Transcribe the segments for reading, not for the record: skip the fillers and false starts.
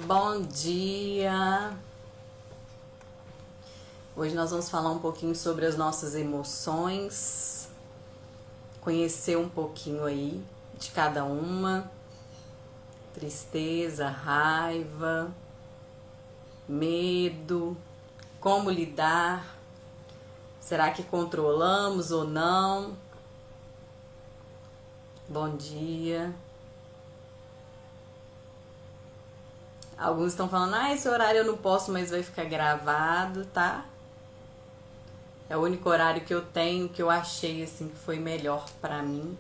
Bom dia! Hoje nós vamos falar um pouquinho sobre as nossas emoções, conhecer um pouquinho aí de cada uma, tristeza, raiva, medo, como lidar, será que controlamos ou não? Bom dia! Alguns estão falando, esse horário eu não posso, mas vai ficar gravado, tá? É o único horário que eu tenho, que eu achei assim que foi melhor pra mim.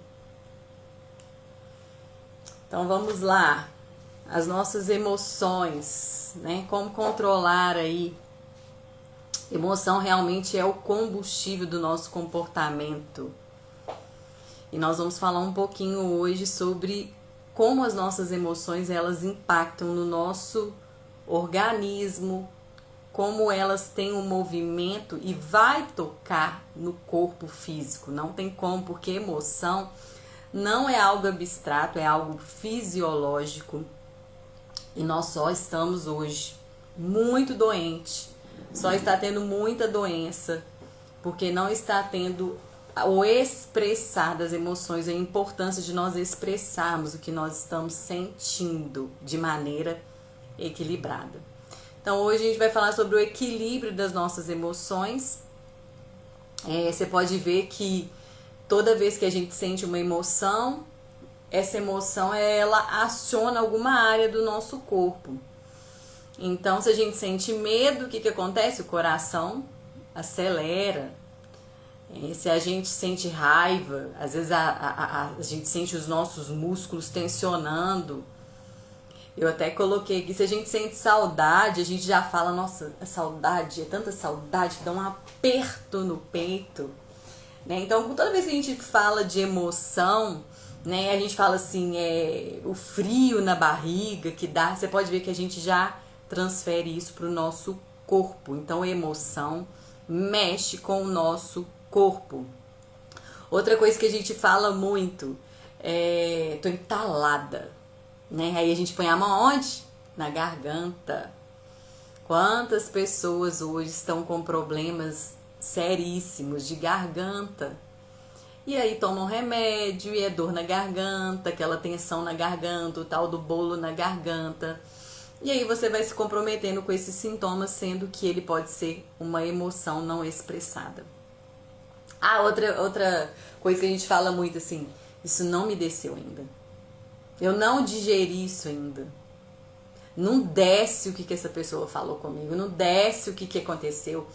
Então vamos lá. As nossas emoções, né? Como controlar aí. Emoção realmente é o combustível do nosso comportamento. E nós vamos falar um pouquinho hoje sobre como as nossas emoções elas impactam no nosso organismo, como elas têm um movimento e vai tocar no corpo físico. Não tem como, porque emoção não é algo abstrato, é algo fisiológico. E nós só estamos hoje muito doentes, só está tendo muita doença, porque não está tendo o expressar das emoções, a importância de nós expressarmos o que nós estamos sentindo de maneira equilibrada. Então hoje a gente vai falar sobre o equilíbrio das nossas emoções. Você pode ver que toda vez que a gente sente uma emoção, essa emoção ela aciona alguma área do nosso corpo. Então se a gente sente medo, o que acontece? O coração acelera. Se a gente sente raiva, às vezes a gente sente os nossos músculos tensionando. Eu até coloquei aqui, se a gente sente saudade, a gente já fala, nossa, a saudade, é tanta saudade que dá um aperto no peito. Né? Então, toda vez que a gente fala de emoção, né, a gente fala assim, o frio na barriga que dá, você pode ver que a gente já transfere isso para o nosso corpo. Então, a emoção mexe com o nosso corpo. Outra coisa que a gente fala muito tô entalada, né? Aí a gente põe a mão onde? Na garganta. Quantas pessoas hoje estão com problemas seríssimos de garganta? E aí tomam remédio e é dor na garganta, aquela tensão na garganta, o tal do bolo na garganta. E aí você vai se comprometendo com esses sintomas, sendo que ele pode ser uma emoção não expressada. Outra coisa que a gente fala muito assim, isso não me desceu ainda. Eu não digeri isso ainda. Não desce o que essa pessoa falou comigo, não desce o que aconteceu.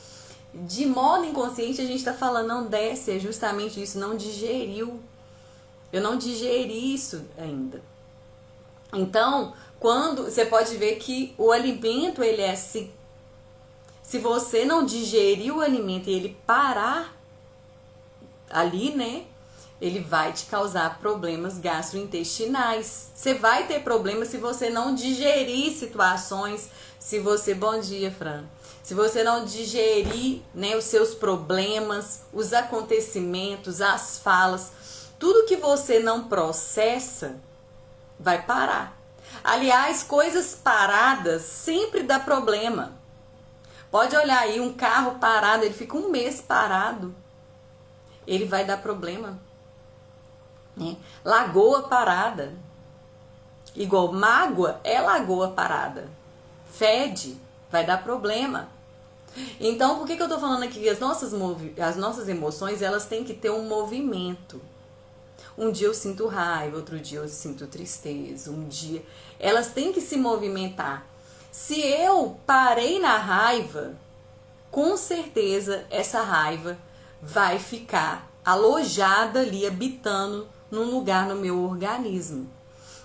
De modo inconsciente a gente está falando, não desce, é justamente isso, não digeriu. Eu não digeri isso ainda. Então, quando você pode ver que o alimento ele é assim. Se você não digerir o alimento e ele parar ali, né? Ele vai te causar problemas gastrointestinais. Você vai ter problemas se você não digerir situações, se você... Bom dia, Fran. Se você não digerir, né, os seus problemas, os acontecimentos, as falas, tudo que você não processa, vai parar. Aliás, coisas paradas sempre dá problema. Pode olhar aí, um carro parado, ele fica um mês parado. Ele vai dar problema. Né? Lagoa parada. Igual mágoa é lagoa parada. Fede, vai dar problema. Então, por que eu tô falando aqui que as nossas emoções, elas têm que ter um movimento. Um dia eu sinto raiva, outro dia eu sinto tristeza, um dia... Elas têm que se movimentar. Se eu parei na raiva, com certeza essa raiva vai ficar alojada ali, habitando num lugar no meu organismo.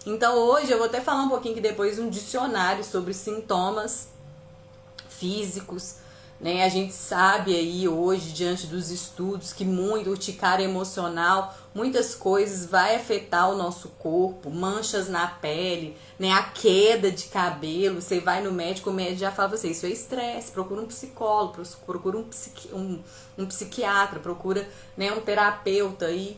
Então hoje eu vou até falar um pouquinho que depois um dicionário sobre sintomas físicos, né? A gente sabe aí hoje, diante dos estudos, que muito urticária emocional, muitas coisas vai afetar o nosso corpo, manchas na pele, né? A queda de cabelo, você vai no médico, o médico já fala pra você, isso é estresse, procura um psicólogo, procura um psiquiatra, procura, né, um terapeuta aí.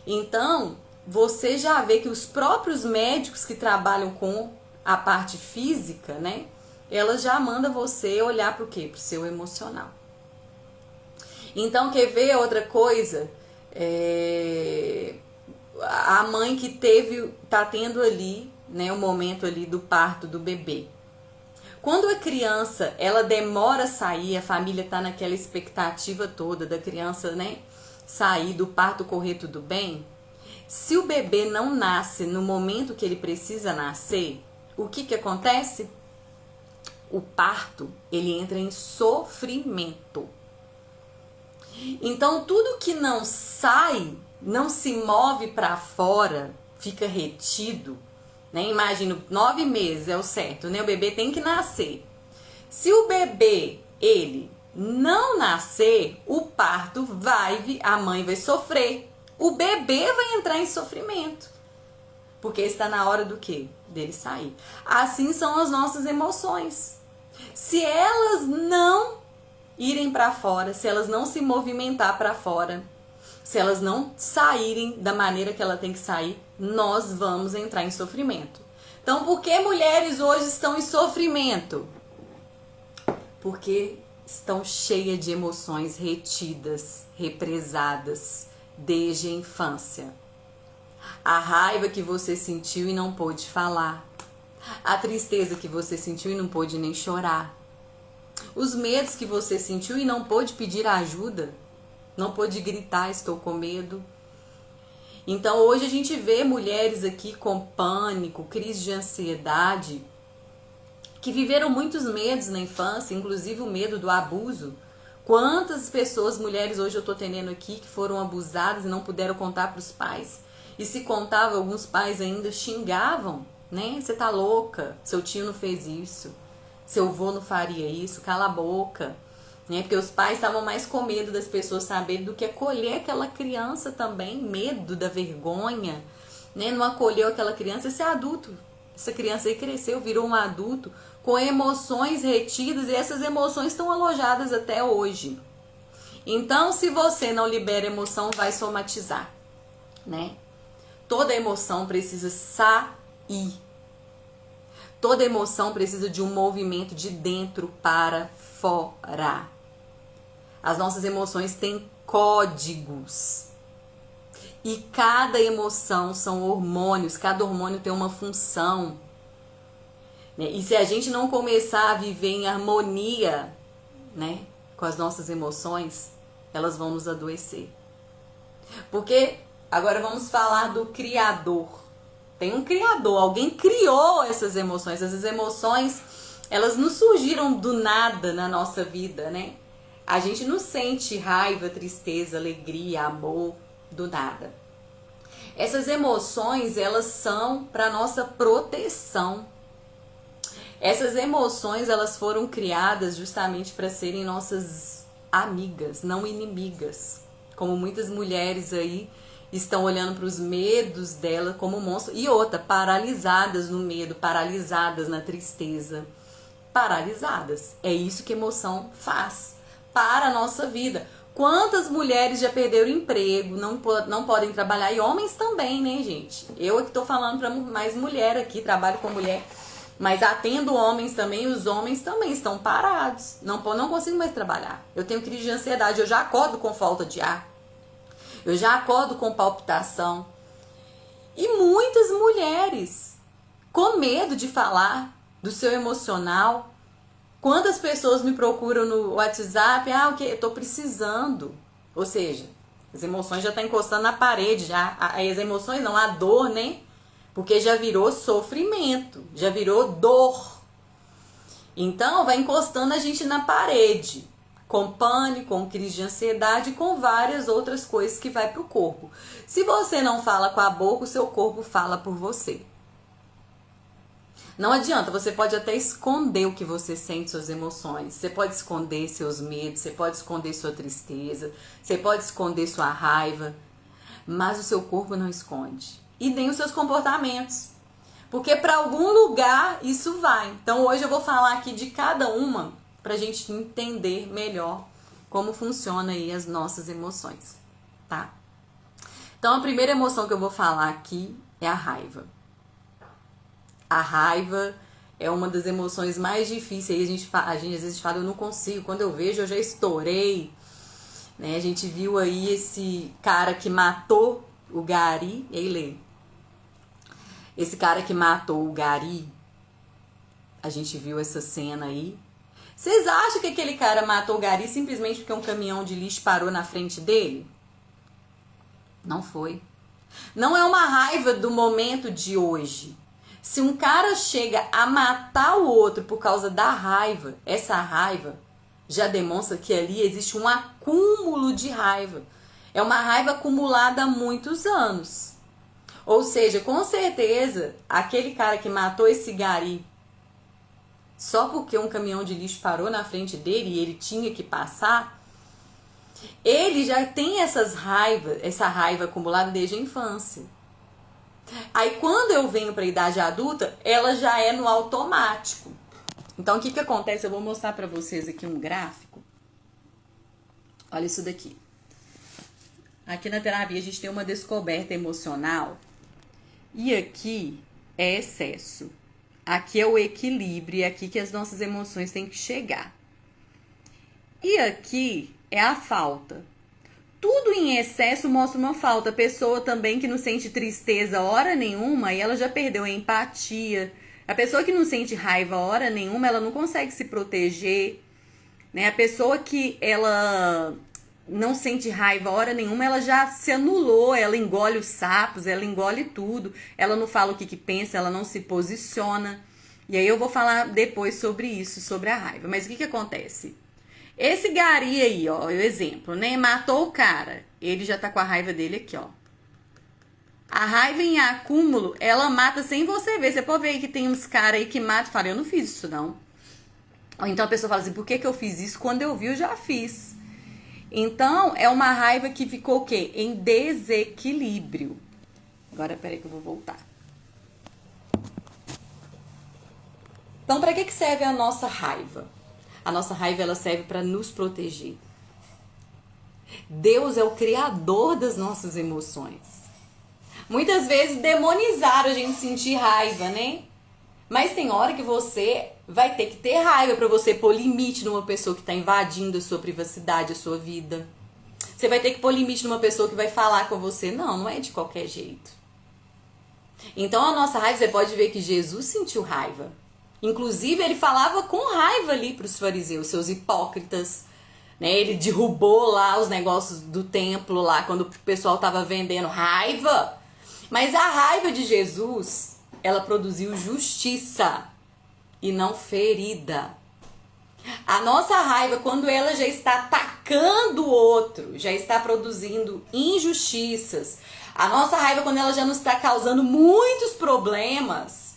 Então, você já vê que os próprios médicos que trabalham com a parte física, né? Ela já manda você olhar para o quê? Para o seu emocional. Então, quer ver outra coisa? A mãe que tá tendo ali, né, o momento ali do parto do bebê. Quando a criança, ela demora a sair, a família tá naquela expectativa toda da criança, né, sair, do parto correr tudo bem. Se o bebê não nasce no momento que ele precisa nascer, o que acontece? O parto, ele entra em sofrimento. Então, tudo que não sai, não se move para fora, fica retido, né? Imagina, 9 meses é o certo, né? O bebê tem que nascer. Se o bebê, ele não nascer, o parto a mãe vai sofrer. O bebê vai entrar em sofrimento. Porque está na hora do quê? Dele sair. Assim são as nossas emoções. Se elas não irem para fora, se elas não se movimentar para fora, se elas não saírem da maneira que ela tem que sair, nós vamos entrar em sofrimento. Então, por que mulheres hoje estão em sofrimento? Porque estão cheias de emoções retidas, represadas desde a infância. A raiva que você sentiu e não pôde falar. A tristeza que você sentiu e não pôde nem chorar. Os medos que você sentiu e não pôde pedir ajuda. Não pôde gritar, estou com medo. Então hoje a gente vê mulheres aqui com pânico, crise de ansiedade, que viveram muitos medos na infância, inclusive o medo do abuso. Quantas pessoas, mulheres hoje eu estou atendendo aqui, que foram abusadas e não puderam contar para os pais. E se contava, alguns pais ainda xingavam, né? Você tá louca, seu tio não fez isso, seu avô não faria isso, cala a boca. Né? Porque os pais estavam mais com medo das pessoas saberem do que acolher aquela criança também, medo da vergonha, né? Não acolheu aquela criança, esse adulto, essa criança aí cresceu, virou um adulto com emoções retidas e essas emoções estão alojadas até hoje. Então, se você não libera emoção, vai somatizar, né? Toda emoção precisa sair. Toda emoção precisa de um movimento de dentro para fora. As nossas emoções têm códigos. E cada emoção são hormônios, cada hormônio tem uma função. E se a gente não começar a viver em harmonia, né, com as nossas emoções, elas vão nos adoecer. Porque agora vamos falar do Criador. Tem um Criador, alguém criou essas emoções. Essas emoções, elas não surgiram do nada na nossa vida, né? A gente não sente raiva, tristeza, alegria, amor do nada. Essas emoções, elas são para nossa proteção. Essas emoções, elas foram criadas justamente para serem nossas amigas, não inimigas. Como muitas mulheres aí estão olhando para os medos dela como monstro. E outra, paralisadas no medo, paralisadas na tristeza. Paralisadas. É isso que emoção faz para a nossa vida. Quantas mulheres já perderam emprego, não podem trabalhar, e homens também, né, gente? Eu que estou falando para mais mulher aqui, trabalho com mulher, mas atendo homens também, os homens também estão parados, não consigo mais trabalhar. Eu tenho crise de ansiedade, eu já acordo com falta de ar, eu já acordo com palpitação. E muitas mulheres com medo de falar do seu emocional. Quantas pessoas me procuram no WhatsApp? O que? Eu tô precisando. Ou seja, as emoções já estão encostando na parede, já. As emoções não, a dor, né? Porque já virou sofrimento, já virou dor. Então, vai encostando a gente na parede. Com pânico, com crise de ansiedade, com várias outras coisas que vai pro corpo. Se você não fala com a boca, o seu corpo fala por você. Não adianta, você pode até esconder o que você sente, suas emoções. Você pode esconder seus medos, você pode esconder sua tristeza, você pode esconder sua raiva, mas o seu corpo não esconde. E nem os seus comportamentos. Porque para algum lugar isso vai. Então hoje eu vou falar aqui de cada uma pra gente entender melhor como funciona aí as nossas emoções, tá? Então a primeira emoção que eu vou falar aqui é a raiva. A raiva é uma das emoções mais difíceis. Aí a gente às vezes fala, eu não consigo. Quando eu vejo, eu já estourei. Né? A gente viu aí esse cara que matou o Gari. E aí, Lê. Esse cara que matou o Gari, a gente viu essa cena aí. Vocês acham que aquele cara matou o Gari simplesmente porque um caminhão de lixo parou na frente dele? Não foi. Não é uma raiva do momento de hoje. Se um cara chega a matar o outro por causa da raiva, essa raiva já demonstra que ali existe um acúmulo de raiva. É uma raiva acumulada há muitos anos. Ou seja, com certeza, aquele cara que matou esse Gari só porque um caminhão de lixo parou na frente dele e ele tinha que passar, ele já tem essa raiva acumulada desde a infância. Aí quando eu venho para a idade adulta, ela já é no automático. Então o que acontece? Eu vou mostrar para vocês aqui um gráfico. Olha isso daqui. Aqui na terapia a gente tem uma descoberta emocional. E aqui é excesso. Aqui é o equilíbrio, é aqui que as nossas emoções têm que chegar. E aqui é a falta. Tudo em excesso mostra uma falta. A pessoa também que não sente tristeza hora nenhuma, e ela já perdeu a empatia. A pessoa que não sente raiva hora nenhuma, ela não consegue se proteger. Né? A pessoa que ela não sente raiva hora nenhuma, ela já se anulou, ela engole os sapos, ela engole tudo, ela não fala o que pensa, ela não se posiciona. E aí eu vou falar depois sobre isso, sobre a raiva. Mas o que acontece? Esse Gari aí, ó, o exemplo, né? Matou o cara, ele já tá com a raiva dele aqui, ó. A raiva em acúmulo, ela mata sem você ver. Você pode ver que tem uns caras aí que matam e falam, eu não fiz isso não. Ou então a pessoa fala assim, por que eu fiz isso? Quando eu vi, eu já fiz. Então, é uma raiva que ficou o quê? Em desequilíbrio. Agora, peraí que eu vou voltar. Então, para que serve a nossa raiva? A nossa raiva, ela serve para nos proteger. Deus é o criador das nossas emoções. Muitas vezes demonizaram a gente sentir raiva, né? Mas tem hora que você vai ter que ter raiva para você pôr limite numa pessoa que está invadindo a sua privacidade, a sua vida. Você vai ter que pôr limite numa pessoa que vai falar com você. Não, não é de qualquer jeito. Então a nossa raiva, você pode ver que Jesus sentiu raiva. Inclusive ele falava com raiva ali para os fariseus, seus hipócritas. Né? Ele derrubou lá os negócios do templo lá quando o pessoal estava vendendo raiva. Mas a raiva de Jesus, ela produziu justiça e não ferida. A nossa raiva, quando ela já está atacando o outro, já está produzindo injustiças. A nossa raiva, quando ela já nos está causando muitos problemas,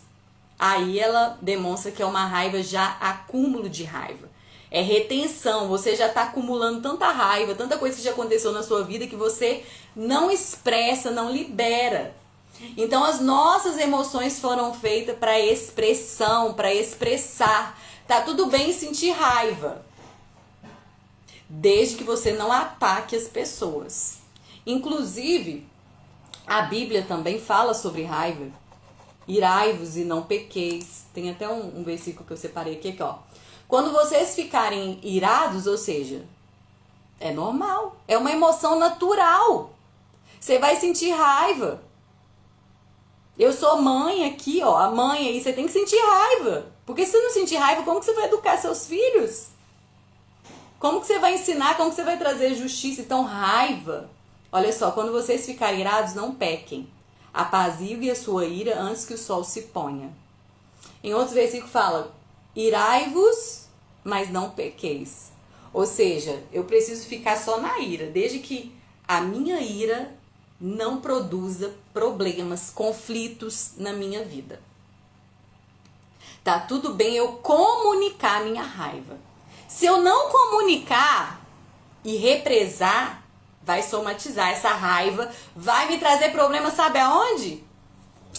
aí ela demonstra que é uma raiva já acúmulo de raiva. É retenção, você já está acumulando tanta raiva, tanta coisa que já aconteceu na sua vida que você não expressa, não libera. Então as nossas emoções foram feitas para expressão, para expressar. Tá tudo bem sentir raiva, desde que você não ataque as pessoas. Inclusive, a Bíblia também fala sobre raiva. Irai-vos e não pequeis. Tem até um versículo que eu separei aqui, ó. Quando vocês ficarem irados, ou seja, é normal, é uma emoção natural. Você vai sentir raiva. Eu sou mãe aqui, ó, a mãe aí, você tem que sentir raiva. Porque se você não sentir raiva, como que você vai educar seus filhos? Como que você vai ensinar, como que você vai trazer justiça? Então, raiva. Olha só, quando vocês ficarem irados, não pequem. Apazigue a sua ira antes que o sol se ponha. Em outros versículos fala, irai-vos, mas não pequeis. Ou seja, eu preciso ficar só na ira, desde que a minha ira não produza problemas, conflitos na minha vida. Tá tudo bem eu comunicar a minha raiva. Se eu não comunicar e represar, vai somatizar essa raiva, vai me trazer problemas, sabe aonde?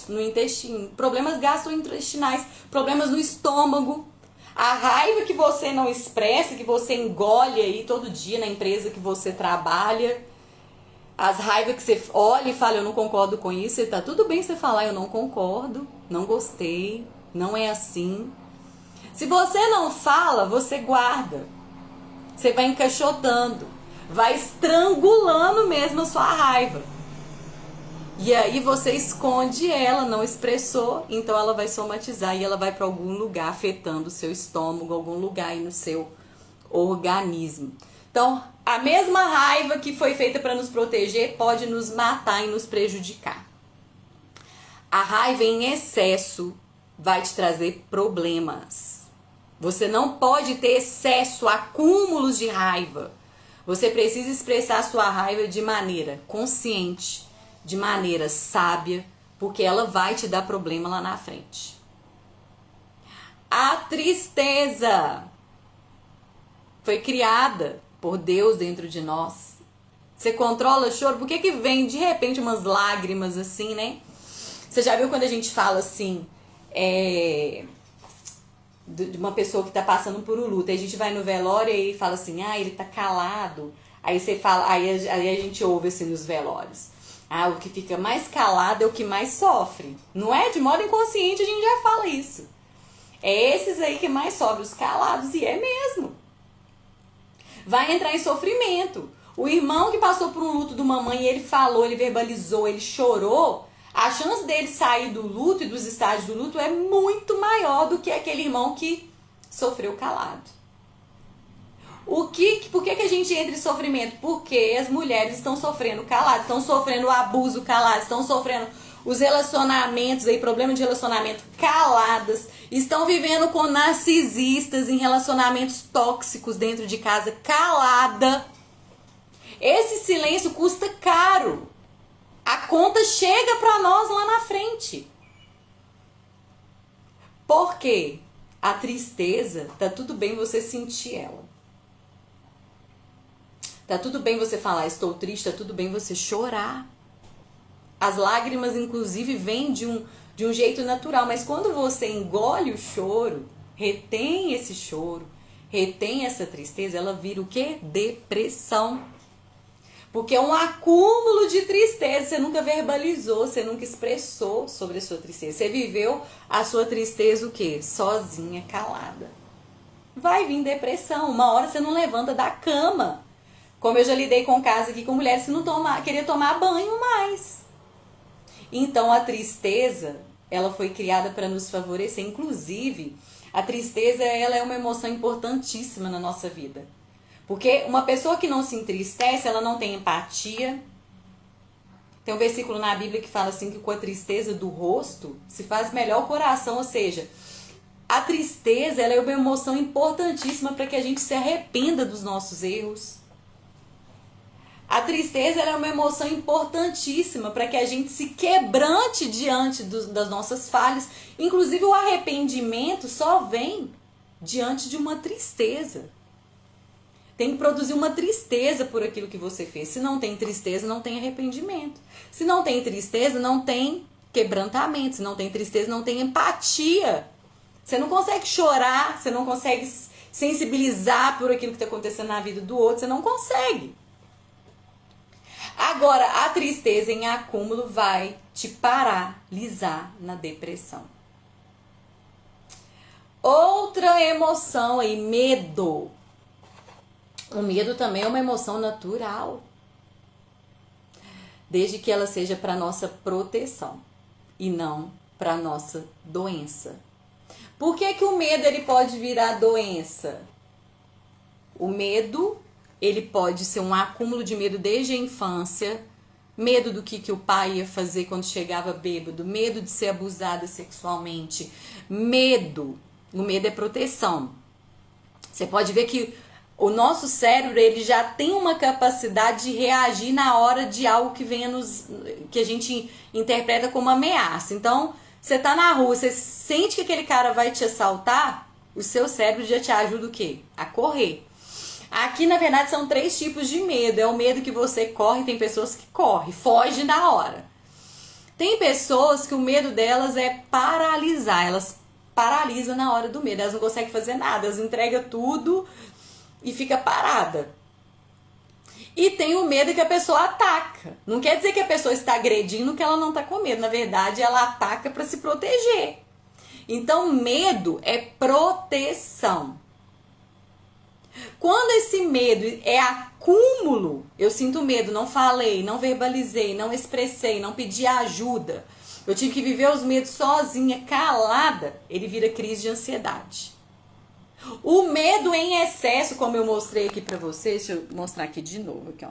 No intestino, problemas gastrointestinais, problemas no estômago. A raiva que você não expressa, que você engole aí todo dia na empresa que você trabalha, as raivas que você olha e fala, eu não concordo com isso, e tá tudo bem você falar, eu não concordo. não gostei, não é assim. Se você não fala, você guarda. Você vai encaixotando, vai estrangulando mesmo a sua raiva. E aí você esconde ela, não expressou, então ela vai somatizar e ela vai para algum lugar afetando o seu estômago, algum lugar aí no seu organismo. Então, a mesma raiva que foi feita para nos proteger pode nos matar e nos prejudicar. A raiva em excesso vai te trazer problemas. Você não pode ter excesso, acúmulos de raiva. Você precisa expressar sua raiva de maneira consciente, de maneira sábia, porque ela vai te dar problema lá na frente. A tristeza foi criada por Deus dentro de nós. Você controla o choro? Por que vem de repente umas lágrimas assim, né? Você já viu quando a gente fala assim, de uma pessoa que tá passando por um luto, aí a gente vai no velório e fala assim, ele tá calado. Aí você fala, aí a gente ouve assim nos velórios. O que fica mais calado é o que mais sofre. Não é? De modo inconsciente a gente já fala isso. É esses aí que mais sofrem, os calados, e é mesmo. Vai entrar em sofrimento. O irmão que passou por um luto de uma mãe, ele falou, ele verbalizou, ele chorou, a chance dele sair do luto e dos estágios do luto é muito maior do que aquele irmão que sofreu calado. Por que a gente entra em sofrimento? Porque as mulheres estão sofrendo caladas, estão sofrendo o abuso caladas, estão sofrendo os relacionamentos, problema de relacionamento caladas, estão vivendo com narcisistas em relacionamentos tóxicos dentro de casa calada. Esse silêncio custa caro. A conta chega para nós lá na frente. Por quê? A tristeza, tá tudo bem você sentir ela. Tá tudo bem você falar, estou triste, tá tudo bem você chorar. As lágrimas, inclusive, vêm de um jeito natural, mas quando você engole o choro, retém esse choro, retém essa tristeza, ela vira o quê? Depressão. Porque é um acúmulo de tristeza, você nunca verbalizou, você nunca expressou sobre a sua tristeza. Você viveu a sua tristeza o quê? Sozinha, calada. Vai vir depressão, uma hora você não levanta da cama. Como eu já lidei com casos aqui com mulheres que não queria tomar banho mais. Então a tristeza, ela foi criada para nos favorecer. Inclusive, a tristeza ela é uma emoção importantíssima na nossa vida. Porque uma pessoa que não se entristece, ela não tem empatia. Tem um versículo na Bíblia que fala assim que com a tristeza do rosto se faz melhor o coração. Ou seja, a tristeza ela é uma emoção importantíssima para que a gente se arrependa dos nossos erros. A tristeza ela é uma emoção importantíssima para que a gente se quebrante diante das nossas falhas. Inclusive o arrependimento só vem diante de uma tristeza. Tem que produzir uma tristeza por aquilo que você fez. Se não tem tristeza, não tem arrependimento. Se não tem tristeza, não tem quebrantamento. Se não tem tristeza, não tem empatia. Você não consegue chorar, você não consegue sensibilizar por aquilo que está acontecendo na vida do outro. Você não consegue. Agora, a tristeza em acúmulo vai te paralisar na depressão. Outra emoção aí, medo. O medo também é uma emoção natural, desde que ela seja para nossa proteção e não para nossa doença. Por que o medo ele pode virar doença? O medo ele pode ser um acúmulo de medo desde a infância, medo do que o pai ia fazer quando chegava bêbado, medo de ser abusada sexualmente, medo. O medo é proteção. Você pode ver que o nosso cérebro ele já tem uma capacidade de reagir na hora de algo que venha que a gente interpreta como ameaça. Então, você tá na rua, você sente que aquele cara vai te assaltar, o seu cérebro já te ajuda o quê? A correr. Aqui, na verdade, são 3 tipos de medo. É o medo que você corre, tem pessoas que correm, fogem na hora. Tem pessoas que o medo delas é paralisar, elas paralisam na hora do medo, elas não conseguem fazer nada, elas entregam tudo e fica parada. E tem o medo que a pessoa ataca. Não quer dizer que a pessoa está agredindo que ela não está com medo. Na verdade, ela ataca para se proteger. Então, medo é proteção. Quando esse medo é acúmulo, eu sinto medo, não falei, não verbalizei, não expressei, não pedi ajuda, eu tive que viver os medos sozinha, calada, ele vira crise de ansiedade. O medo em excesso, como eu mostrei aqui pra vocês, deixa eu mostrar aqui de novo, aqui ó.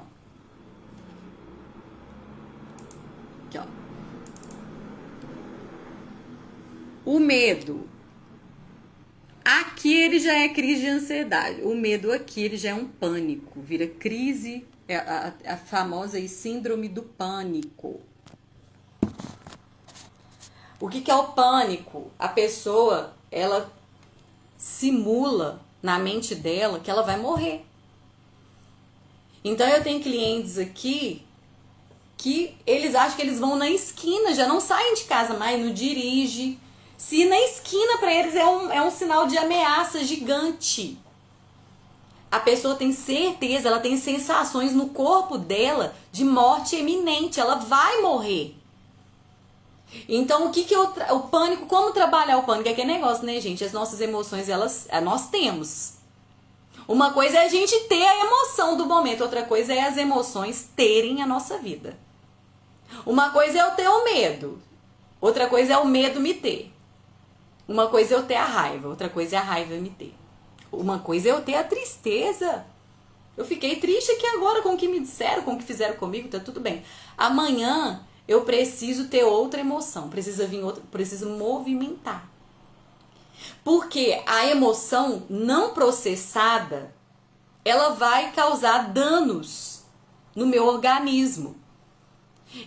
Aqui ó. O medo, aqui ele já é crise de ansiedade. O medo aqui ele já é um pânico, vira crise, a famosa aí, síndrome do pânico. O que é o pânico? A pessoa, ela simula na mente dela que ela vai morrer. Então eu tenho clientes aqui que eles acham que eles vão na esquina, já não saem de casa mais, não dirige. Se na esquina para eles é um sinal de ameaça gigante. A pessoa tem certeza, ela tem sensações no corpo dela de morte iminente, ela vai morrer. Então, o pânico, como trabalhar o pânico? É aquele negócio, né, gente? As nossas emoções, nós temos. Uma coisa é a gente ter a emoção do momento, outra coisa é as emoções terem a nossa vida. Uma coisa é eu ter o medo, outra coisa é o medo me ter. Uma coisa é eu ter a raiva, outra coisa é a raiva me ter. Uma coisa é eu ter a tristeza. Eu fiquei triste aqui agora com o que me disseram, com o que fizeram comigo, tá tudo bem. Amanhã eu preciso ter outra emoção, preciso movimentar. Porque a emoção não processada, ela vai causar danos no meu organismo.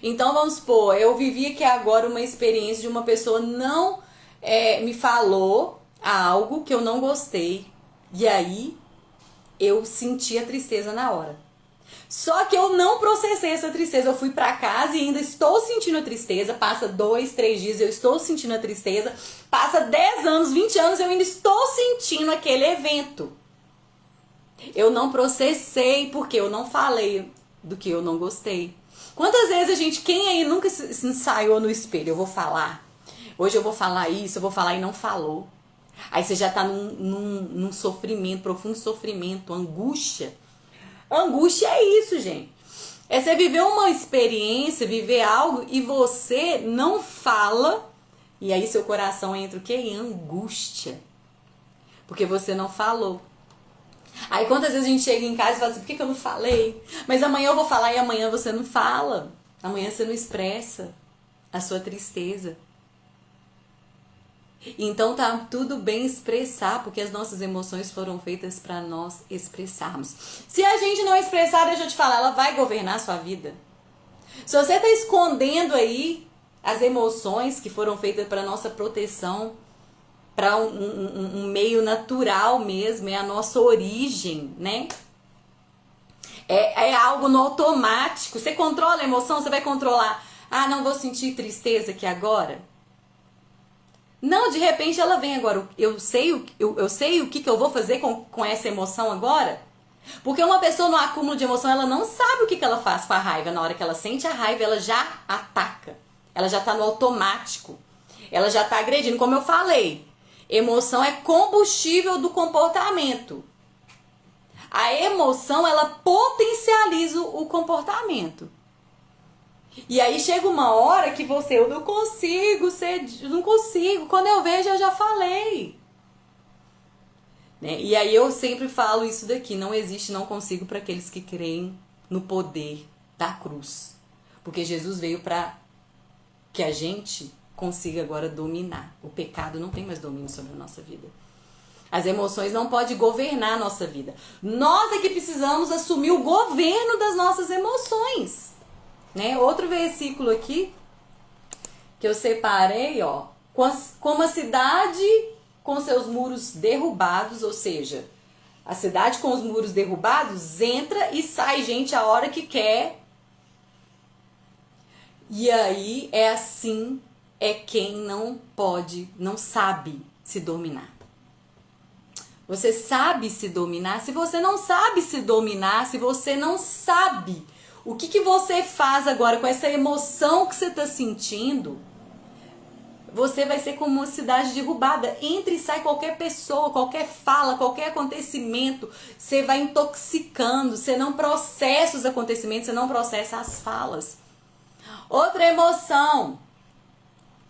Então vamos supor, eu vivi aqui agora uma experiência de uma pessoa não me falou algo que eu não gostei. E aí eu senti a tristeza na hora. Só que eu não processei essa tristeza. Eu fui pra casa e ainda estou sentindo a tristeza. Passa 2, 3 dias, eu estou sentindo a tristeza. Passa 10 anos, 20 anos, eu ainda estou sentindo aquele evento. Eu não processei porque eu não falei do que eu não gostei. Quantas vezes quem aí nunca se ensaiou no espelho? Eu vou falar. Hoje eu vou falar isso, eu vou falar e não falou. Aí você já tá num sofrimento, profundo sofrimento, angústia. Angústia é isso, gente. É você viver uma experiência, viver algo e você não fala. E aí seu coração entra o quê? Em angústia. Porque você não falou. Aí quantas vezes a gente chega em casa e fala assim, por que eu não falei? Mas amanhã eu vou falar e amanhã você não fala. Amanhã você não expressa a sua tristeza. Então tá tudo bem expressar, porque as nossas emoções foram feitas para nós expressarmos. Se a gente não expressar, deixa eu te falar, ela vai governar a sua vida. Se você tá escondendo aí as emoções que foram feitas para nossa proteção, para um meio natural mesmo, é a nossa origem, né? É algo no automático. Você controla a emoção, você vai controlar. Ah, não vou sentir tristeza aqui agora. Não, de repente ela vem agora. Eu sei o que eu vou fazer com essa emoção agora. Porque uma pessoa no acúmulo de emoção, ela não sabe o que ela faz com a raiva. Na hora que ela sente a raiva, ela já ataca. Ela já tá no automático. Ela já tá agredindo. Como eu falei, emoção é combustível do comportamento. A emoção, ela potencializa o comportamento. E aí chega uma hora que eu não consigo. Quando eu vejo, eu já falei. Né? E aí eu sempre falo isso daqui, não existe não consigo para aqueles que creem no poder da cruz. Porque Jesus veio para que a gente consiga agora dominar. O pecado não tem mais domínio sobre a nossa vida. As emoções não podem governar a nossa vida. Nós é que precisamos assumir o governo das nossas emoções. Né? Outro versículo aqui que eu separei, ó, como a cidade com seus muros derrubados, ou seja, a cidade com os muros derrubados entra e sai gente a hora que quer. E aí é assim, quem não sabe se dominar. Você sabe se dominar? Se você não sabe se dominar, se você não sabe o que você faz agora com essa emoção que você está sentindo, você vai ser como uma cidade derrubada. Entra e sai qualquer pessoa, qualquer fala, qualquer acontecimento. Você vai intoxicando, você não processa os acontecimentos, você não processa as falas. Outra emoção.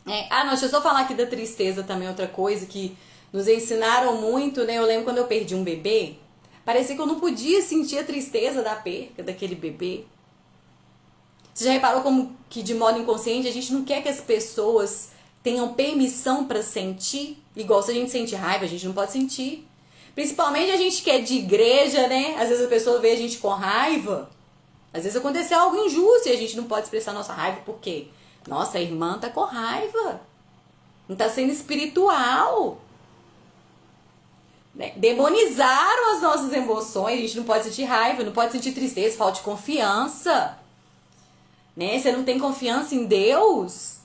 Não, deixa eu só falar aqui da tristeza também, outra coisa que nos ensinaram muito, né? Eu lembro quando eu perdi um bebê, parecia que eu não podia sentir a tristeza da perda daquele bebê. Você já reparou como que de modo inconsciente a gente não quer que as pessoas tenham permissão para sentir? Igual se a gente sente raiva, a gente não pode sentir. Principalmente a gente que é de igreja, né? Às vezes a pessoa vê a gente com raiva. Às vezes aconteceu algo injusto e a gente não pode expressar nossa raiva porque, nossa, a irmã tá com raiva. Não tá sendo espiritual. Né? Demonizaram as nossas emoções, a gente não pode sentir raiva, não pode sentir tristeza, falta de confiança. Né? Você não tem confiança em Deus,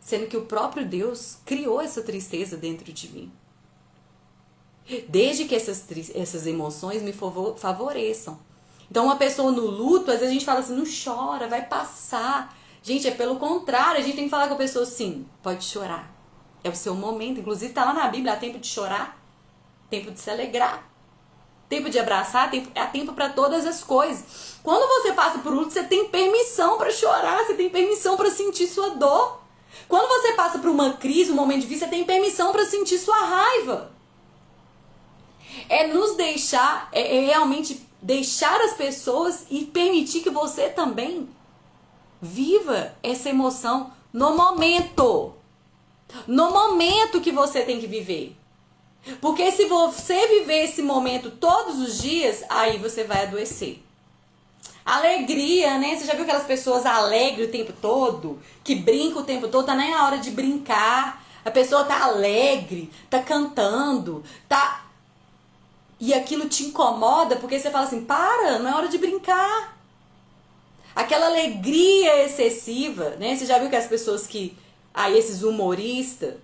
sendo que o próprio Deus criou essa tristeza dentro de mim. Desde que essas emoções me favoreçam. Então uma pessoa no luto, às vezes a gente fala assim, não chora, vai passar. Gente, é pelo contrário, a gente tem que falar com a pessoa assim, pode chorar. É o seu momento, inclusive tá lá na Bíblia, há tempo de chorar, tempo de se alegrar, tempo de abraçar, há tempo para todas as coisas. Quando você passa por luto, você tem permissão para chorar, você tem permissão para sentir sua dor. Quando você passa por uma crise, um momento difícil, você tem permissão para sentir sua raiva. É nos deixar, é realmente deixar as pessoas e permitir que você também viva essa emoção no momento. No momento que você tem que viver. Porque se você viver esse momento todos os dias, aí você vai adoecer. Alegria, né? Você já viu aquelas pessoas alegres o tempo todo? Que brincam o tempo todo, tá nem na hora de brincar. A pessoa tá alegre, tá cantando, tá... E aquilo te incomoda porque você fala assim, para, não é hora de brincar. Aquela alegria excessiva, né? Você já viu que as pessoas que... esses humoristas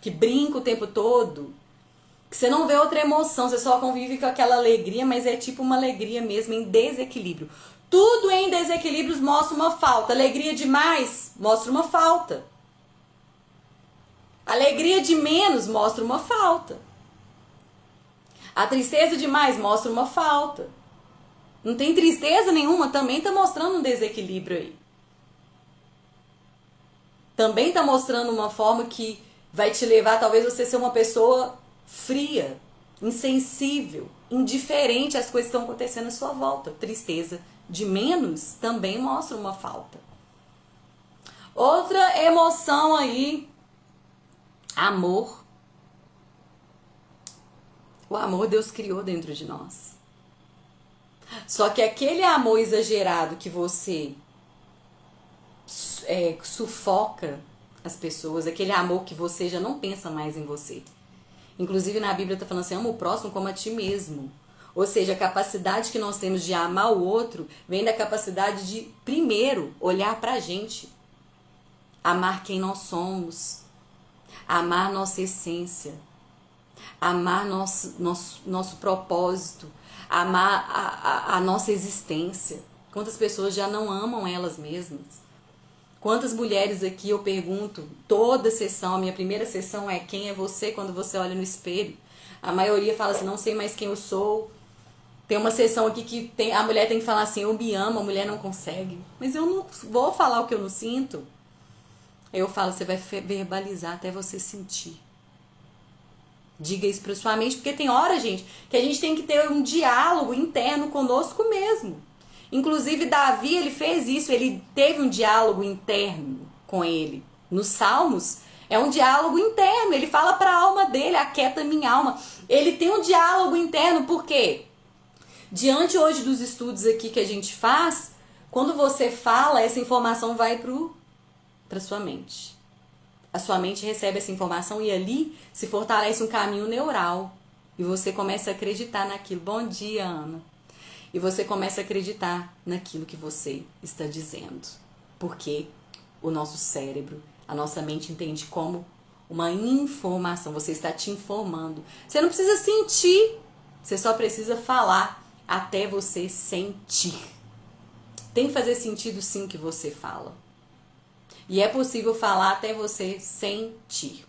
que brincam o tempo todo, que você não vê outra emoção, você só convive com aquela alegria, mas é tipo uma alegria mesmo em desequilíbrio. Tudo em desequilíbrios mostra uma falta. Alegria demais mostra uma falta. Alegria de menos mostra uma falta. A tristeza demais mostra uma falta. Não tem tristeza nenhuma, também está mostrando um desequilíbrio aí. Também está mostrando uma forma que vai te levar talvez você ser uma pessoa fria, insensível, indiferente às coisas que estão acontecendo à sua volta. Tristeza de menos também mostra uma falta. Outra emoção aí, amor. O amor Deus criou dentro de nós. Só que aquele amor exagerado que você sufoca as pessoas, aquele amor que você já não pensa mais em você. Inclusive na Bíblia está falando assim, ama o próximo como a ti mesmo. Ou seja, a capacidade que nós temos de amar o outro vem da capacidade de, primeiro, olhar pra gente. Amar quem nós somos. Amar nossa essência. Amar nosso propósito. Amar a nossa existência. Quantas pessoas já não amam elas mesmas? Quantas mulheres aqui eu pergunto, toda sessão, a minha primeira sessão é quem é você quando você olha no espelho? A maioria fala assim, não sei mais quem eu sou. Tem uma sessão aqui que a mulher tem que falar assim, eu me amo, a mulher não consegue. Mas eu não vou falar o que eu não sinto. Eu falo, você vai verbalizar até você sentir. Diga isso pra sua mente, porque tem hora, gente, que a gente tem que ter um diálogo interno conosco mesmo. Inclusive, Davi, ele fez isso, ele teve um diálogo interno com ele. Nos Salmos, é um diálogo interno, ele fala para a alma dele, aquieta minha alma. Ele tem um diálogo interno, por quê? Diante hoje dos estudos aqui que a gente faz, quando você fala, essa informação vai para sua mente. A sua mente recebe essa informação e ali se fortalece um caminho neural. E você começa a acreditar naquilo. Bom dia, Ana. E você começa a acreditar naquilo que você está dizendo. Porque o nosso cérebro, a nossa mente entende como uma informação, você está te informando. Você não precisa sentir, você só precisa falar até você sentir. Tem que fazer sentido sim o que você fala. E é possível falar até você sentir.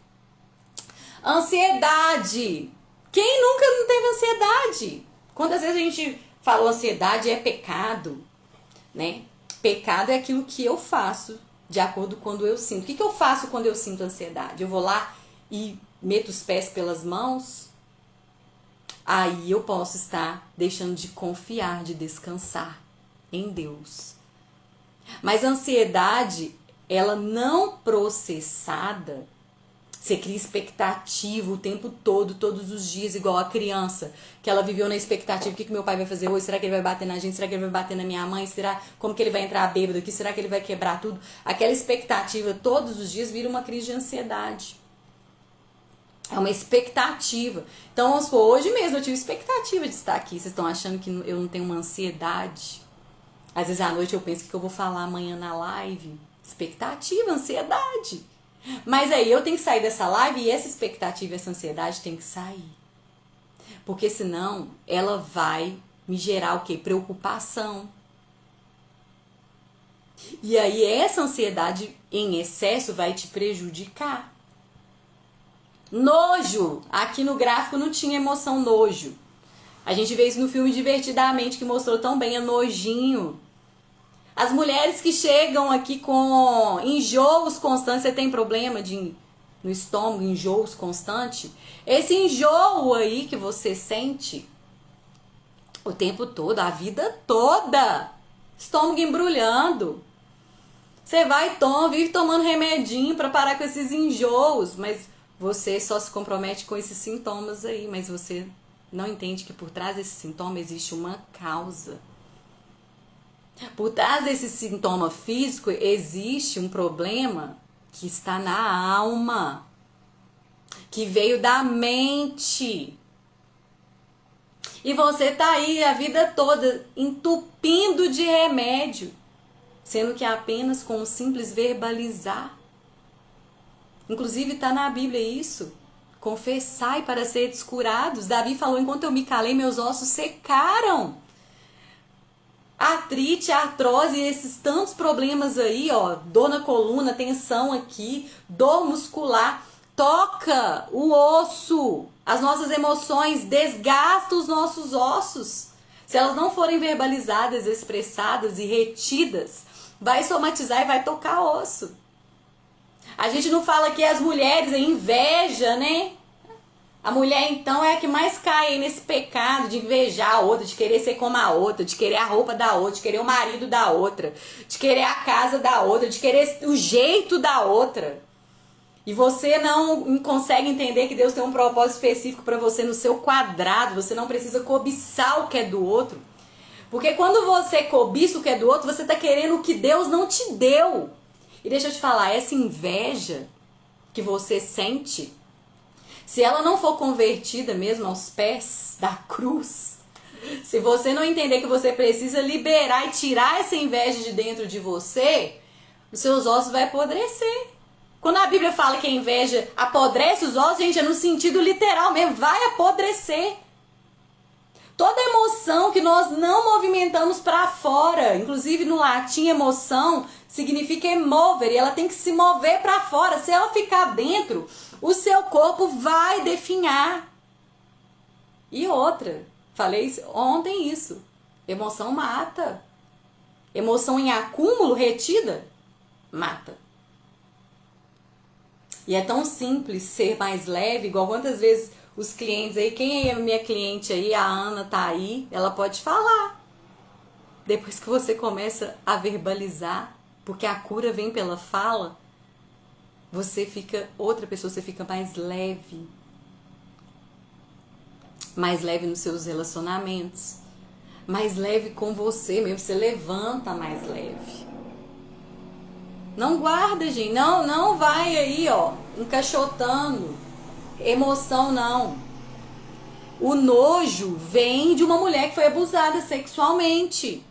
Ansiedade. Quem nunca não teve ansiedade? Quantas vezes a gente falou ansiedade é pecado, né? Pecado é aquilo que eu faço de acordo com quando eu sinto. O que eu faço quando eu sinto ansiedade? Eu vou lá e meto os pés pelas mãos? Aí eu posso estar deixando de confiar, de descansar em Deus. Mas a ansiedade, ela não processada, você cria expectativa o tempo todo, todos os dias, igual a criança, que ela viveu na expectativa, o que meu pai vai fazer hoje? Será que ele vai bater na gente? Será que ele vai bater na minha mãe? Será como que ele vai entrar bêbado aqui? Será que ele vai quebrar tudo? Aquela expectativa todos os dias vira uma crise de ansiedade. É uma expectativa. Então, vamos supor, hoje mesmo eu tive expectativa de estar aqui. Vocês estão achando que eu não tenho uma ansiedade? Às vezes à noite eu penso que eu vou falar amanhã na live. Expectativa, ansiedade. Mas aí eu tenho que sair dessa live e essa expectativa, essa ansiedade tem que sair. Porque senão ela vai me gerar o quê? Preocupação. E aí essa ansiedade em excesso vai te prejudicar. Nojo. Aqui no gráfico não tinha emoção nojo. A gente vê isso no filme Divertidamente, que mostrou tão bem, é nojinho. As mulheres que chegam aqui com enjoos constantes, você tem problema no estômago, enjoos constantes? Esse enjoo aí que você sente o tempo todo, a vida toda, estômago embrulhando. Você vai vive tomando remedinho para parar com esses enjoos, mas você só se compromete com esses sintomas aí, mas você não entende que por trás desse sintoma existe uma causa. Por trás desse sintoma físico existe um problema que está na alma, que veio da mente. E você tá aí a vida toda entupindo de remédio, sendo que é apenas com o simples verbalizar. Inclusive está na Bíblia isso. Confessai para seres curados. Davi falou, enquanto eu me calei, meus ossos secaram. Artrite, artrose, esses tantos problemas aí, ó, dor na coluna, tensão aqui, dor muscular, toca o osso, as nossas emoções desgastam os nossos ossos. Se elas não forem verbalizadas, expressadas e retidas, vai somatizar e vai tocar osso. A gente não fala que as mulheres, é inveja, né? A mulher, então, é a que mais cai aí nesse pecado de invejar a outra, de querer ser como a outra, de querer a roupa da outra, de querer o marido da outra, de querer a casa da outra, de querer o jeito da outra. E você não consegue entender que Deus tem um propósito específico para você no seu quadrado, você não precisa cobiçar o que é do outro. Porque quando você cobiça o que é do outro, você está querendo o que Deus não te deu. E deixa eu te falar, essa inveja que você sente, se ela não for convertida mesmo aos pés da cruz, se você não entender que você precisa liberar e tirar essa inveja de dentro de você, os seus ossos vão apodrecer. Quando a Bíblia fala que a inveja apodrece os ossos, gente, é no sentido literal mesmo, vai apodrecer. Toda emoção que nós não movimentamos para fora, inclusive no latim emoção significa mover, e ela tem que se mover para fora. Se ela ficar dentro, o seu corpo vai definhar. E outra, falei ontem isso, emoção mata. Emoção em acúmulo, retida, mata. E é tão simples ser mais leve, igual quantas vezes os clientes aí, quem é minha cliente aí, a Ana tá aí, ela pode falar. Depois que você começa a verbalizar, porque a cura vem pela fala, você fica outra pessoa, você fica mais leve. Mais leve nos seus relacionamentos. Mais leve com você mesmo, você levanta mais leve. Não guarda, gente, não vai aí, ó, encaixotando. Emoção não. O nojo vem de uma mulher que foi abusada sexualmente.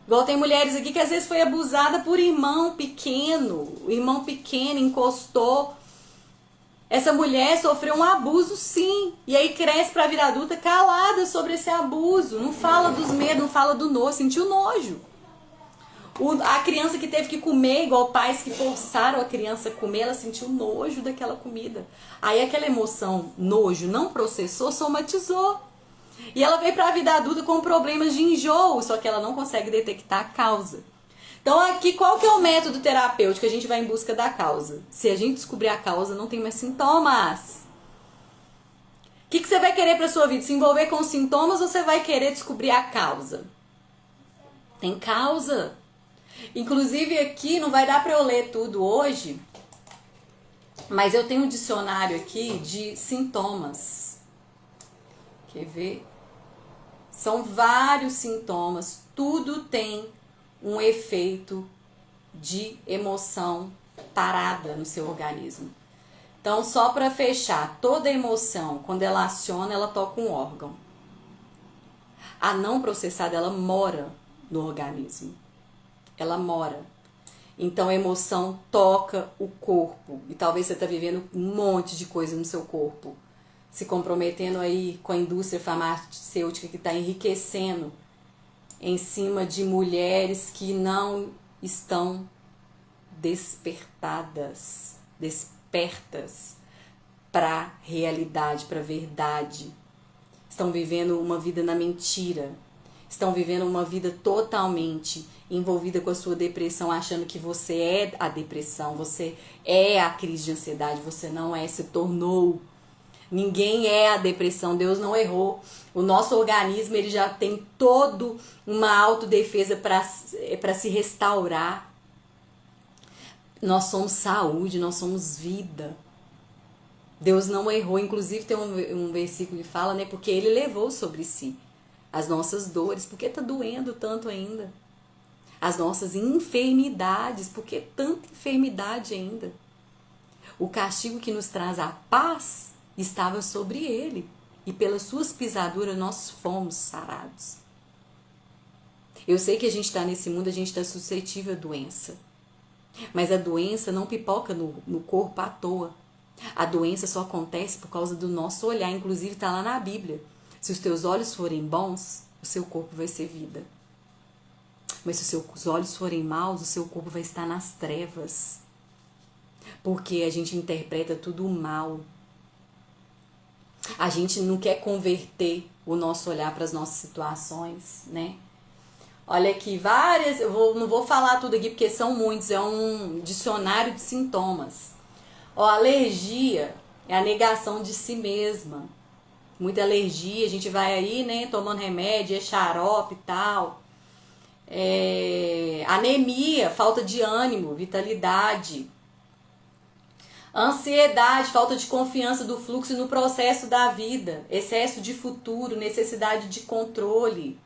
Igual tem mulheres aqui que às vezes foi abusada por irmão pequeno. O irmão pequeno encostou Essa mulher sofreu um abuso, sim. E aí cresce pra vida adulta calada sobre esse abuso. Não fala dos medos, não fala do nojo. Sentiu nojo. A criança que teve que comer, igual pais que forçaram a criança a comer, ela sentiu nojo daquela comida. Aí aquela emoção, nojo, não processou, somatizou. E ela veio pra vida adulta com problemas de enjoo, só que ela não consegue detectar a causa. Então aqui, qual que é o método terapêutico? A gente vai em busca da causa. Se a gente descobrir a causa, não tem mais sintomas. O que você vai querer para sua vida? Se envolver com os sintomas ou você vai querer descobrir a causa? Tem causa. Inclusive aqui, não vai dar para eu ler tudo hoje, mas eu tenho um dicionário aqui de sintomas. Quer ver? São vários sintomas. Tudo tem um efeito de emoção parada no seu organismo. Então, só para fechar, toda emoção, quando ela aciona, ela toca um órgão. A não processada, ela mora no organismo. Ela mora. Então, a emoção toca o corpo. E talvez você está vivendo um monte de coisa no seu corpo. Se comprometendo aí com a indústria farmacêutica que está enriquecendo em cima de mulheres que não estão despertas para a realidade, para a verdade. Estão vivendo uma vida na mentira. Estão vivendo uma vida totalmente envolvida com a sua depressão, achando que você é a depressão, você é a crise de ansiedade, você não é, se tornou. Ninguém é a depressão, Deus não errou. O nosso organismo ele já tem toda uma autodefesa para se restaurar. Nós somos saúde, nós somos vida. Deus não errou. Inclusive tem um versículo que fala, né? Porque Ele levou sobre si as nossas dores. Por que tá doendo tanto ainda? As nossas enfermidades. Por que tanta enfermidade ainda? O castigo que nos traz a paz estava sobre Ele. E pelas suas pisaduras nós fomos sarados. Eu sei que a gente está nesse mundo, a gente está suscetível à doença. Mas a doença não pipoca no corpo à toa. A doença só acontece por causa do nosso olhar. Inclusive está lá na Bíblia. Se os teus olhos forem bons, o seu corpo vai ser vida. Mas se os seus olhos forem maus, o seu corpo vai estar nas trevas. Porque a gente interpreta tudo mal. A gente não quer converter o nosso olhar para as nossas situações, né? Olha aqui, várias, não vou falar tudo aqui porque são muitos, é um dicionário de sintomas. Ó, alergia é a negação de si mesma. Muita alergia, a gente vai aí, né, tomando remédio, é xarope e tal. Anemia, falta de ânimo, vitalidade. Ansiedade, falta de confiança do fluxo no processo da vida. Excesso de futuro, necessidade de controle.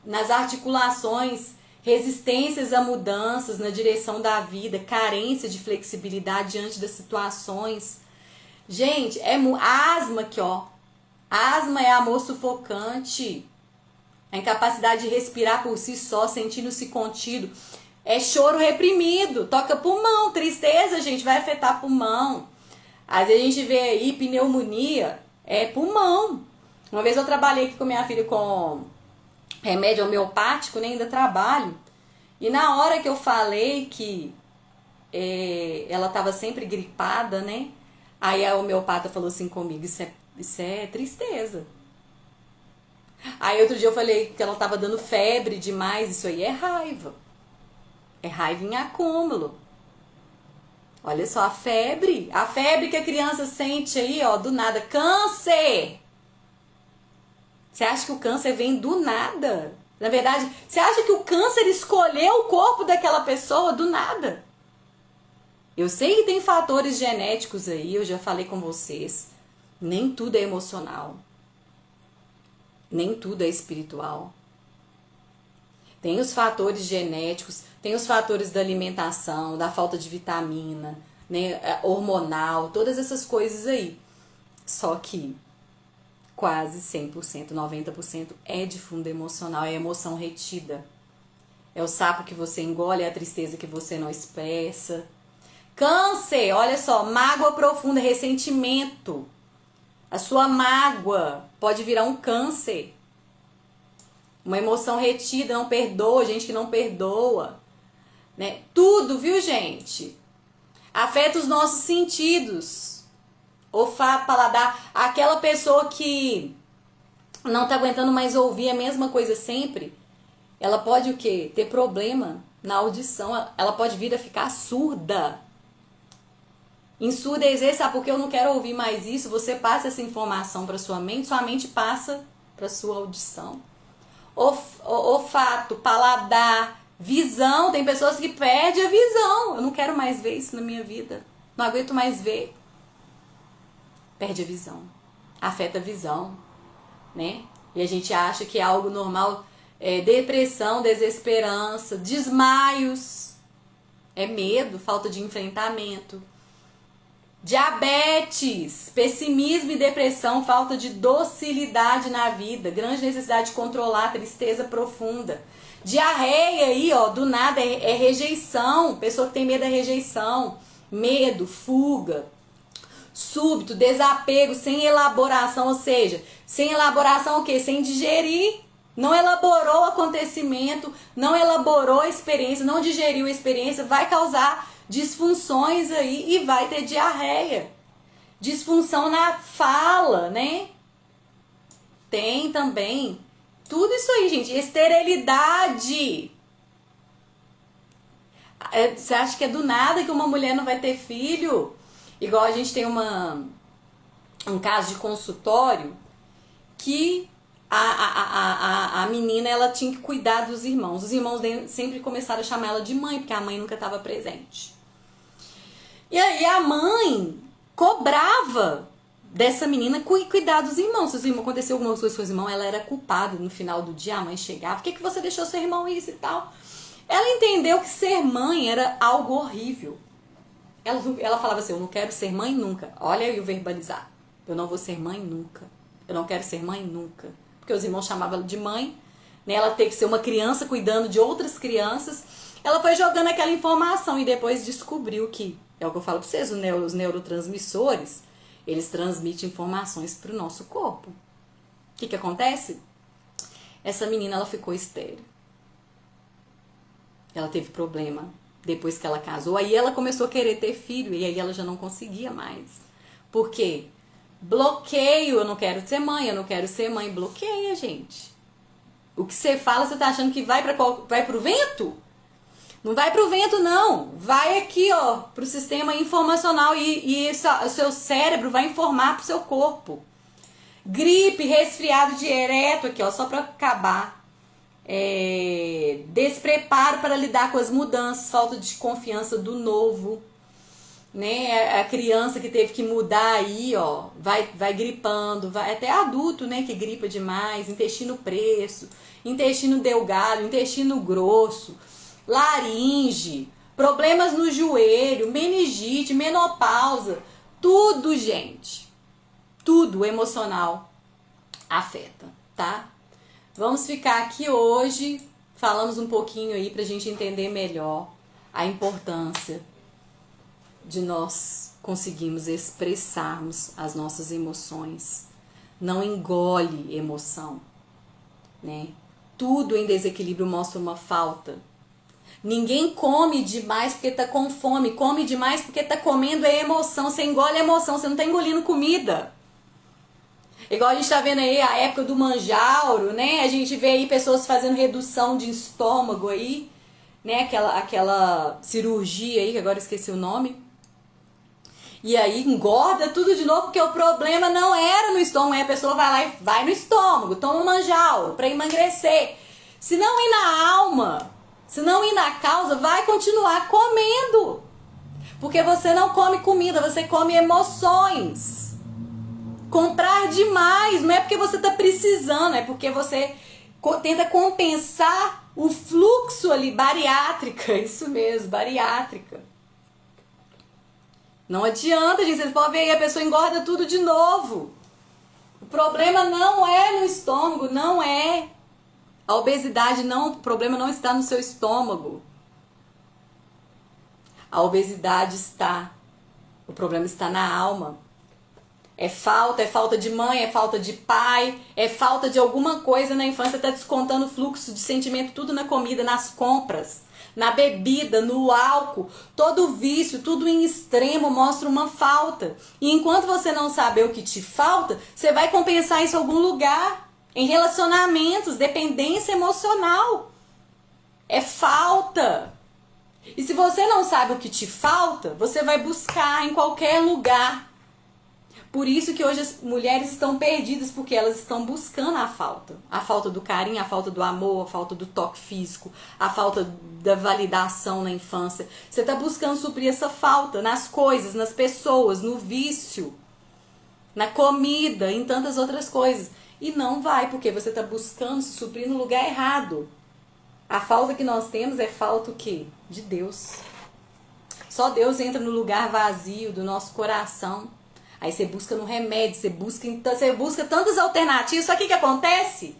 Nas articulações, resistências a mudanças na direção da vida, carência de flexibilidade diante das situações. Gente, asma aqui, ó. Asma é amor sufocante. A incapacidade de respirar por si só, sentindo-se contido. É choro reprimido, toca pulmão. Tristeza, gente, vai afetar pulmão. Às vezes a gente vê aí pneumonia, é pulmão. Uma vez eu trabalhei aqui com minha filha com remédio homeopático, né? Ainda trabalho. E na hora que eu falei que ela estava sempre gripada, né? Aí a homeopata falou assim comigo, isso é tristeza. Aí outro dia eu falei que ela estava dando febre demais, isso aí é raiva. É raiva em acúmulo. Olha só, a febre que a criança sente aí, ó, do nada. Câncer! Você acha que o câncer vem do nada? Na verdade, você acha que o câncer escolheu o corpo daquela pessoa do nada? Eu sei que tem fatores genéticos aí, eu já falei com vocês. Nem tudo é emocional. Nem tudo é espiritual. Tem os fatores genéticos, tem os fatores da alimentação, da falta de vitamina, né, hormonal, todas essas coisas aí. Só que quase 100%, 90% é de fundo emocional, é emoção retida. É o sapo que você engole, é a tristeza que você não expressa. Câncer, olha só, mágoa profunda, ressentimento. A sua mágoa pode virar um câncer. Uma emoção retida, não perdoa, gente que não perdoa. Né? Tudo, viu, gente? Afeta os nossos sentidos. Olfato, paladar. Aquela pessoa que não tá aguentando mais ouvir a mesma coisa sempre, ela pode o quê? Ter problema na audição. Ela pode vir a ficar surda. Ensurdecer, sabe por que eu não quero ouvir mais isso? Você passa essa informação para sua mente passa para sua audição. Olfato, paladar, visão. Tem pessoas que perdem a visão. Eu não quero mais ver isso na minha vida. Não aguento mais ver. Perde a visão. Afeta a visão, né? E a gente acha que é algo normal. Depressão, desesperança, desmaios. É medo, falta de enfrentamento. Diabetes, pessimismo e depressão, falta de docilidade na vida, grande necessidade de controlar, tristeza profunda. Diarreia aí, ó, do nada é rejeição, pessoa que tem medo é rejeição, medo, fuga, súbito, desapego, sem elaboração, ou seja, sem elaboração o quê? Sem digerir, não elaborou o acontecimento, não elaborou a experiência, não digeriu a experiência, vai causar disfunções aí e vai ter diarreia. Disfunção na fala, né? Tem também. Tudo isso aí, gente. Esterilidade. Você acha que é do nada que uma mulher não vai ter filho? Igual a gente tem um caso de consultório que a menina, ela tinha que cuidar dos irmãos. Os irmãos sempre começaram a chamar ela de mãe, porque a mãe nunca estava presente. E aí a mãe cobrava dessa menina cuidar dos irmãos. Se aconteceu alguma coisa com os irmãos, ela era culpada. No final do dia a mãe chegava: por que você deixou seu irmão isso e tal? Ela entendeu que ser mãe era algo horrível. Ela falava assim: eu não quero ser mãe nunca. Olha aí o verbalizar. Eu não vou ser mãe nunca. Eu não quero ser mãe nunca. Porque os irmãos chamavam ela de mãe, né? Ela teve que ser uma criança cuidando de outras crianças. Ela foi jogando aquela informação e depois descobriu que, é o que eu falo pra vocês, os neurotransmissores, eles transmitem informações pro nosso corpo. O que acontece? Essa menina, ela ficou estéril. Ela teve problema depois que ela casou. Aí ela começou a querer ter filho e aí ela já não conseguia mais. Por quê? Bloqueio, eu não quero ser mãe, eu não quero ser mãe. Bloqueia, gente. O que você fala, você tá achando que vai pro vento? Não vai pro vento, não. Vai aqui, ó, pro sistema informacional e o seu cérebro vai informar pro seu corpo. Gripe, resfriado direto aqui, ó, só pra acabar. Despreparo para lidar com as mudanças, falta de confiança do novo. Né, a criança que teve que mudar aí, ó, vai gripando, até adulto, né, que gripa demais, intestino preso, intestino delgado, intestino grosso, laringe, problemas no joelho, meningite, menopausa, tudo, gente, tudo emocional afeta, tá? Vamos ficar aqui hoje, falamos um pouquinho aí pra gente entender melhor a importância de nós conseguirmos expressarmos as nossas emoções. Não engole emoção, né? Tudo em desequilíbrio mostra uma falta. Ninguém come demais porque tá com fome, come demais porque tá comendo emoção. Você engole emoção, você não tá engolindo comida. Igual a gente tá vendo aí a época do manjauro, né? A gente vê aí pessoas fazendo redução de estômago aí, né? Aquela cirurgia aí, que agora eu esqueci o nome. E aí engorda tudo de novo, porque o problema não era no estômago. Aí a pessoa vai lá e vai no estômago, toma um manjauro pra emagrecer. Se não ir na alma, se não ir na causa, vai continuar comendo. Porque você não come comida, você come emoções. Comprar demais não é porque você tá precisando, é porque você tenta compensar o fluxo ali, bariátrica, isso mesmo, bariátrica. Não adianta, gente, vocês podem ver aí, a pessoa engorda tudo de novo. O problema não é no estômago, não é. A obesidade não, o problema não está no seu estômago. A obesidade está. O problema está na alma. É falta de mãe, é falta de pai, é falta de alguma coisa na infância, tá descontando o fluxo de sentimento tudo na comida, nas compras, na bebida, no álcool. Todo vício, tudo em extremo mostra uma falta. E enquanto você não saber o que te falta, você vai compensar isso em algum lugar, em relacionamentos, dependência emocional. É falta. E se você não sabe o que te falta, você vai buscar em qualquer lugar. Por isso que hoje as mulheres estão perdidas, porque elas estão buscando a falta. A falta do carinho, a falta do amor, a falta do toque físico, a falta da validação na infância. Você está buscando suprir essa falta nas coisas, nas pessoas, no vício, na comida, em tantas outras coisas. E não vai, porque você está buscando se suprir no lugar errado. A falta que nós temos é falta o quê? De Deus. Só Deus entra no lugar vazio do nosso coração. Aí você busca no remédio, você busca tantas alternativas. Só que o que acontece?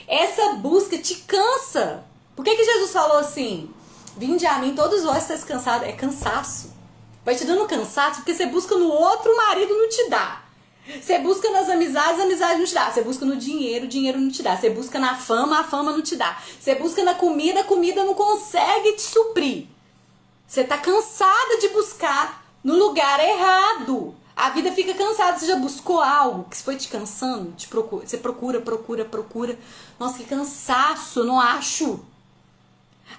Essa busca te cansa. Por que Jesus falou assim? Vinde a mim, todos vós estáis cansados. É cansaço. Vai te dando cansaço porque você busca no outro, o marido não te dá. Você busca nas amizades, a amizade não te dá. Você busca no dinheiro, o dinheiro não te dá. Você busca na fama, a fama não te dá. Você busca na comida, a comida não consegue te suprir. Você tá cansada de buscar no lugar errado. A vida fica cansada. Você já buscou algo que foi te cansando? Você procura. Nossa, que cansaço, eu não acho.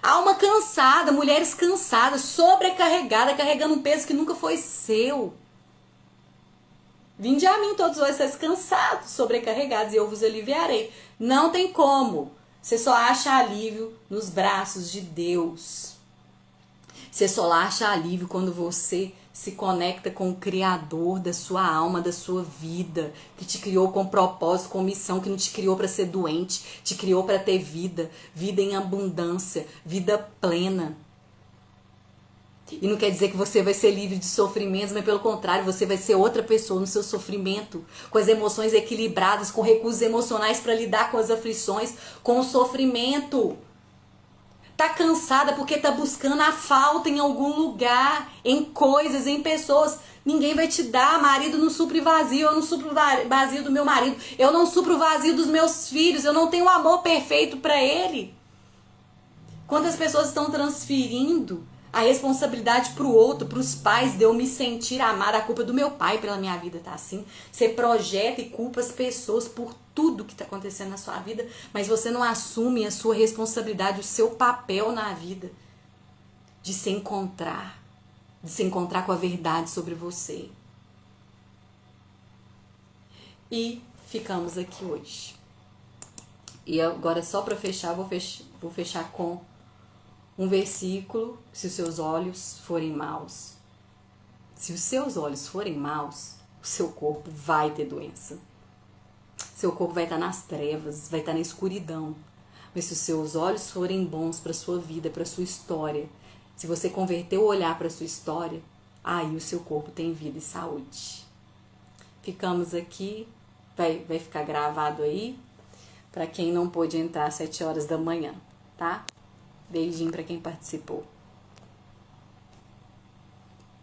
Alma cansada, mulheres cansadas, sobrecarregadas, carregando um peso que nunca foi seu. Vinde a mim, todos vós estáis cansados, sobrecarregados, e eu vos aliviarei. Não tem como. Você só acha alívio nos braços de Deus. Você só acha alívio quando você se conecta com o Criador da sua alma, da sua vida, que te criou com propósito, com missão, que não te criou para ser doente, te criou para ter vida, vida em abundância, vida plena. E não quer dizer que você vai ser livre de sofrimentos, mas pelo contrário, você vai ser outra pessoa no seu sofrimento, com as emoções equilibradas, com recursos emocionais para lidar com as aflições, com o sofrimento. Tá cansada porque tá buscando a falta em algum lugar, em coisas, em pessoas. Ninguém vai te dar. Marido não supre vazio, eu não supro o vazio do meu marido, eu não supro o vazio dos meus filhos, eu não tenho o amor perfeito para ele. Quantas pessoas estão transferindo a responsabilidade pro outro, pros pais, de eu me sentir amada, a culpa do meu pai pela minha vida tá assim. Você projeta e culpa as pessoas por tudo que tá acontecendo na sua vida, mas você não assume a sua responsabilidade, o seu papel na vida de se encontrar com a verdade sobre você. E ficamos aqui hoje. E agora só para fechar, vou fechar com um versículo. Se os seus olhos forem maus, se os seus olhos forem maus, o seu corpo vai ter doença. Seu corpo vai estar nas trevas, vai estar na escuridão. Mas se os seus olhos forem bons para sua vida, para sua história, se você converter o olhar para sua história, aí o seu corpo tem vida e saúde. Ficamos aqui, vai ficar gravado aí, para quem não pôde entrar às 7 horas da manhã, tá? Beijinho para quem participou.